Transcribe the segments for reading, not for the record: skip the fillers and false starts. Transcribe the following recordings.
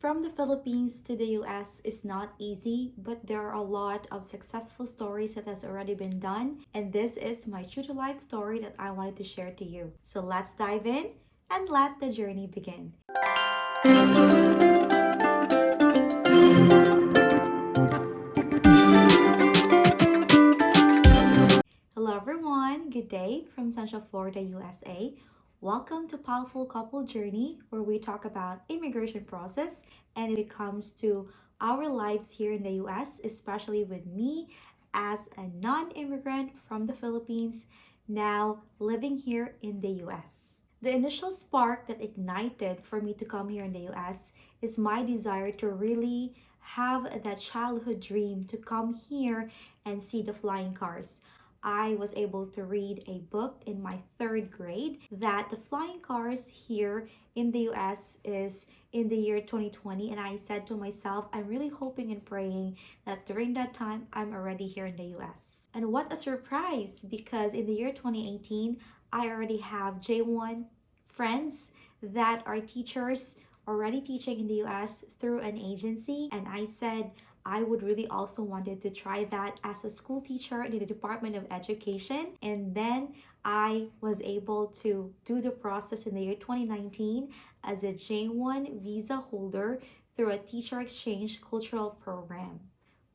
From the Philippines to the US is not easy, but there are a lot of successful stories that has already been done, and this is my true to life story that I wanted to share to you. So let's dive in and let the journey begin. Hello everyone, good day from Central Florida, USA. Welcome to Powerful Couple Journey, where we talk about immigration process and it comes to our lives here in the US, especially with me as a non-immigrant from the Philippines, now living here in the US. The initial spark that ignited for me to come here in the US is my desire to really have that childhood dream to come here and see the flying cars. I was able to read a book in my third grade that the flying cars here in the US is in the year 2020. And I said to myself, I'm really hoping and praying that during that time, I'm already here in the US. And what a surprise, because in the year 2018, I already have J1 friends that are teachers already teaching in the US through an agency. And I said, I would really also wanted to try that as a school teacher in the Department of Education. And then I was able to do the process in the year 2019 as a J1 visa holder through a teacher exchange cultural program.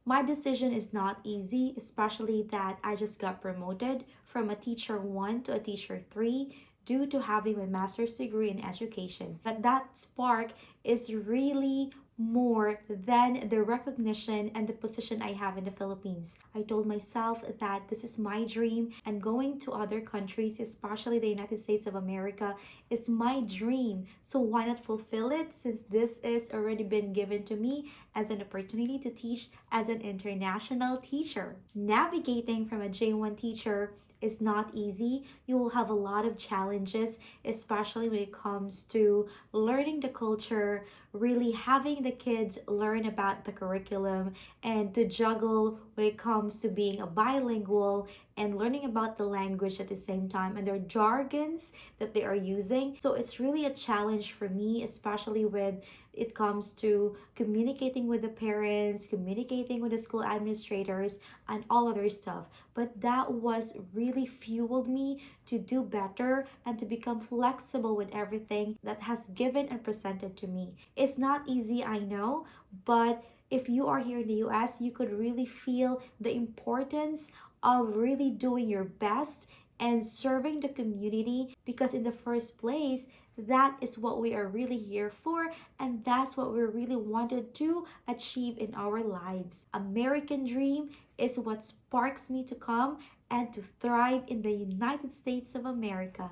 My decision is not easy, especially that I just got promoted from a teacher 1 to a teacher 3 due to having my master's degree in education. But that spark is really more than the recognition and the position I have in the Philippines. I told myself that this is my dream, and going to other countries, especially the United States of America, is my dream. So why not fulfill it, since this is already been given to me as an opportunity to teach as an international teacher. Navigating from a J1 teacher is not easy. You will have a lot of challenges, especially when it comes to learning the culture, really having the kids learn about the curriculum, and to juggle when it comes to being a bilingual and learning about the language at the same time and their jargons that they are using. So it's really a challenge for me, especially when it comes to communicating with the parents, communicating with the school administrators, and all other stuff. But that was really fueled me to do better and to become flexible with everything that has given and presented to me. It's not easy, I know, but if you are here in the US, you could really feel the importance of really doing your best and serving the community, because in the first place, that is what we are really here for, and that's what we really wanted to achieve in our lives. American dream is what sparks me to come and to thrive in the United States of America.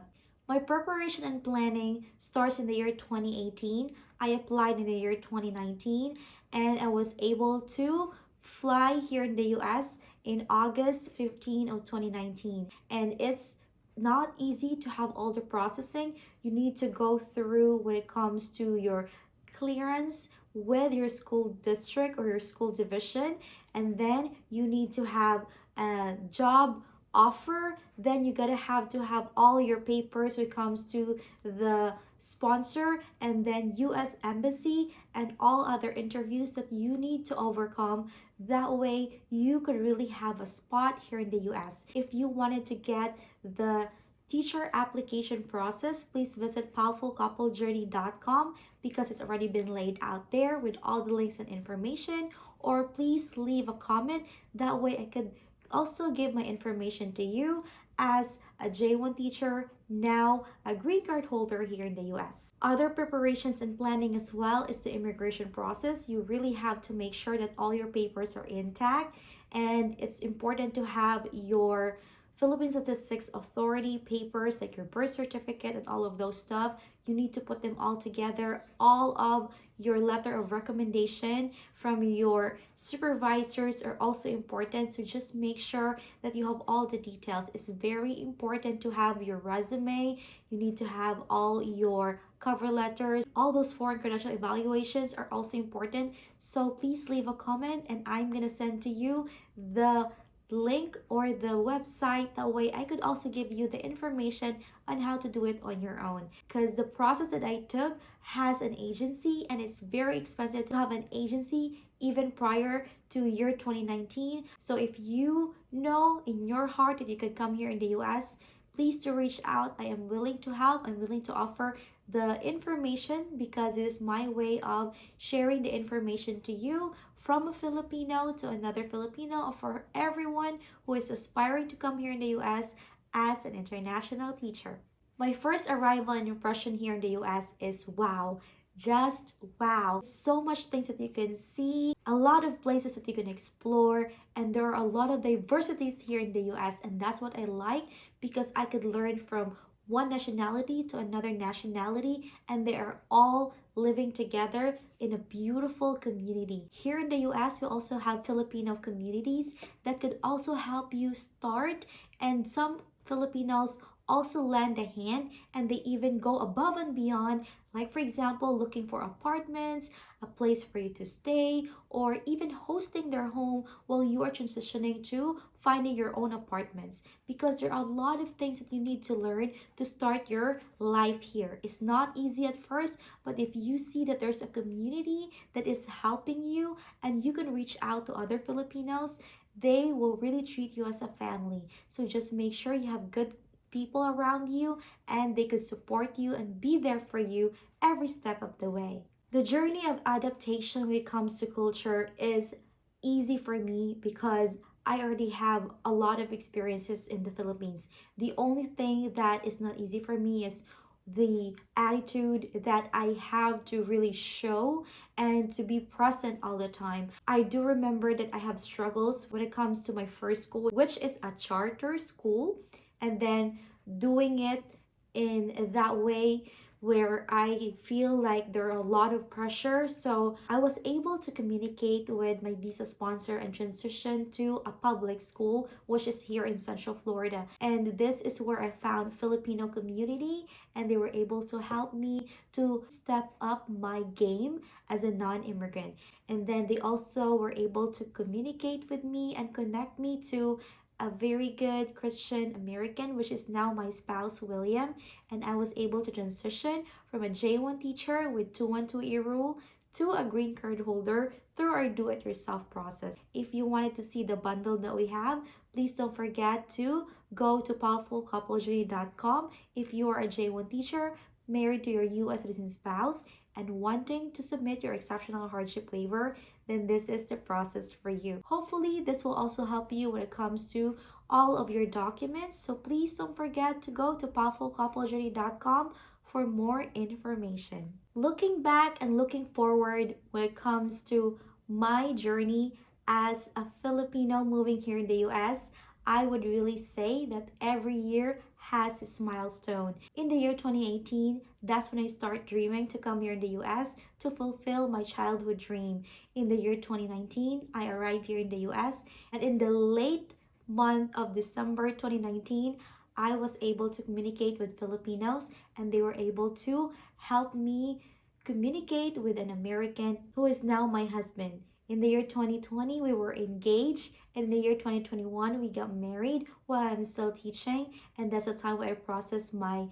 My preparation and planning starts in the year 2018. I applied in the year 2019, and I was able to fly here in the US in August 15 of 2019. And it's not easy to have all the processing you need to go through when it comes to your clearance with your school district or your school division, and then you need to have a job offer. Then you gotta have to have all your papers when it comes to the sponsor, and then US embassy, and all other interviews that you need to overcome. That way you could really have a spot here in the US. If you wanted to get the teacher application process, please visit powerfulcouplejourney.com, because it's already been laid out there with all the links and information. Or please leave a comment, that way I could also give my information to you as a J1 teacher, now a green card holder here in the US. Other preparations and planning as well is the immigration process. You really have to make sure that all your papers are intact, and it's important to have your Philippine Statistics Authority papers like your birth certificate and all of those stuff. You need to put them all together. All of your letter of recommendation from your supervisors are also important. So just make sure that you have all the details. It's very important to have your resume. You need to have all your cover letters. All those foreign credential evaluations are also important. So please leave a comment, and I'm gonna send to you the link or the website. That way I could also give you the information on how to do it on your own, because the process that I took has an agency and it's very expensive to have an agency even prior to year 2019. So if you know in your heart that you could come here in the US, please to reach out. I am willing to help. I'm willing to offer the information because it is my way of sharing the information to you from a Filipino to another Filipino, or for everyone who is aspiring to come here in the US as an international teacher. My first arrival and impression here in the US is wow. Just wow. So much things that you can see, a lot of places that you can explore, and there are a lot of diversities here in the US, and that's what I like because I could learn from one nationality to another nationality, and they are all living together in a beautiful community. Here in the US, you also have Filipino communities that could also help you start, and some Filipinos also lend a hand and they even go above and beyond, like for example looking for apartments, a place for you to stay, or even hosting their home while you are transitioning to finding your own apartments, because there are a lot of things that you need to learn to start your life here. It's not easy at first, but if you see that there's a community that is helping you and you can reach out to other Filipinos, they will really treat you as a family. So just make sure you have good people around you and they could support you and be there for you every step of the way. The journey of adaptation when it comes to culture is easy for me because I already have a lot of experiences in the Philippines. The only thing that is not easy for me is the attitude that I have to really show and to be present all the time. I do remember that I have struggles when it comes to my first school, which is a charter school, and then doing it in that way where I feel like there are a lot of pressure. So I was able to communicate with my visa sponsor and transition to a public school, which is here in Central Florida. And this is where I found Filipino community, and they were able to help me to step up my game as a non-immigrant. And then they also were able to communicate with me and connect me to a very good Christian American, which is now my spouse, William, and I was able to transition from a J1 teacher with 212E rule to a green card holder through our do-it-yourself process. If you wanted to see the bundle that we have, please don't forget to go to powerfulcouplejourney.com. If you are a J1 teacher, married to your U.S. citizen spouse, and wanting to submit your exceptional hardship waiver, then this is the process for you. Hopefully, this will also help you when it comes to all of your documents. So please don't forget to go to powerfulcouplejourney.com for more information. Looking back and looking forward when it comes to my journey as a Filipino moving here in the US, I would really say that every year has its milestone. In the year 2018, that's when I start dreaming to come here in the US to fulfill my childhood dream. In the year 2019, I arrived here in the US, and in the late month of December 2019, I was able to communicate with Filipinos, and they were able to help me communicate with an American who is now my husband. In the year 2020, we were engaged. In the year 2021, we got married while I'm still teaching. And that's the time where I processed my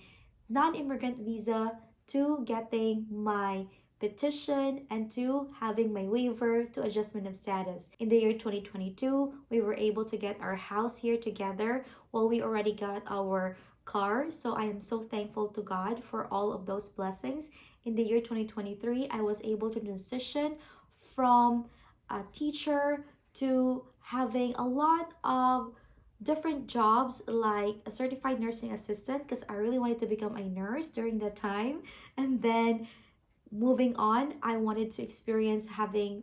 non-immigrant visa to getting my petition and to having my waiver to adjustment of status. In the year 2022, we were able to get our house here together while we already got our car. So I am so thankful to God for all of those blessings. In the year 2023, I was able to transition from a teacher to having a lot of different jobs like a certified nursing assistant, because I really wanted to become a nurse during that time. And then moving on, I wanted to experience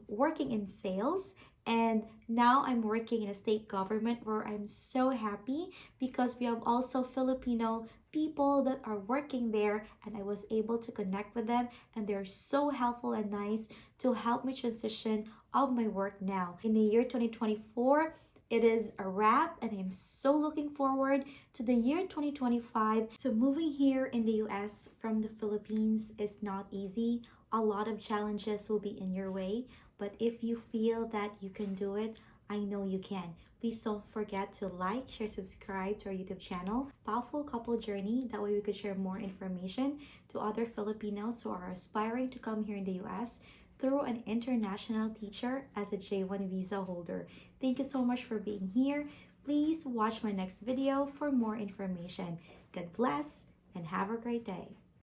working in sales, and now I'm working in a state government where I'm so happy because we have also Filipino people that are working there, and I was able to connect with them, and they're so helpful and nice to help me transition of my work now. In the year 2024, it is a wrap, and I'm so looking forward to the year 2025. So moving here in the US from the Philippines is not easy. A lot of challenges will be in your way, but if you feel that you can do it, I know you can. Please don't forget to like, share, subscribe to our YouTube channel, Powerful Couple Journey. That way we could share more information to other Filipinos who are aspiring to come here in the US through an international teacher as a J1 visa holder. Thank you so much for being here. Please watch my next video for more information. God bless and have a great day.